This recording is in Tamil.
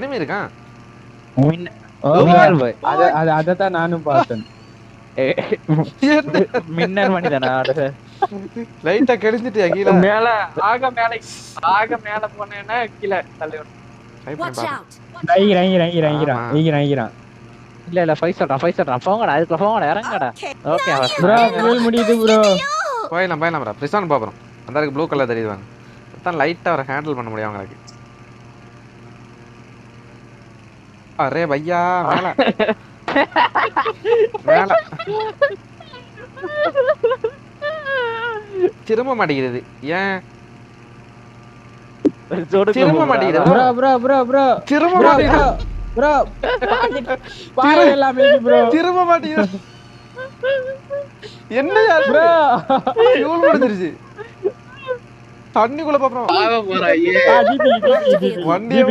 இனிமே இருக்கான் அதத்தான் நானும் பார்த்தேன். மின்னல் மணிதானா லைட்டா கெடிஞ்சிட்டியா கீழே மேல ஆக மேல போனேன்னா கீழே தள்ளி விடும். இறங்கிறான். இல்ல 5 சொல்றான் போங்கடா அதுக்குள்ள போங்கடா இறங்கடா. ஓகே ப்ரோ முடியுது ப்ரோ. போயிடலாம் ப்ரோ. பிரிசான் பாப்போம். அந்த ப்ளூ கலர் தெரியுவாங்க. அதான் லைட்டா அவரை ஹேண்டில் பண்ண முடியும் அவங்களுக்கு. அரே பையா மேல திரும்ப மாட்டேங்குது. ஏன் திரும்ப மாட்டேங்குது திரும்ப மாட்டேங்குது. என்ன முடிஞ்சிருச்சு தண்ணிக்குள்ள பாப்போம். வண்டியை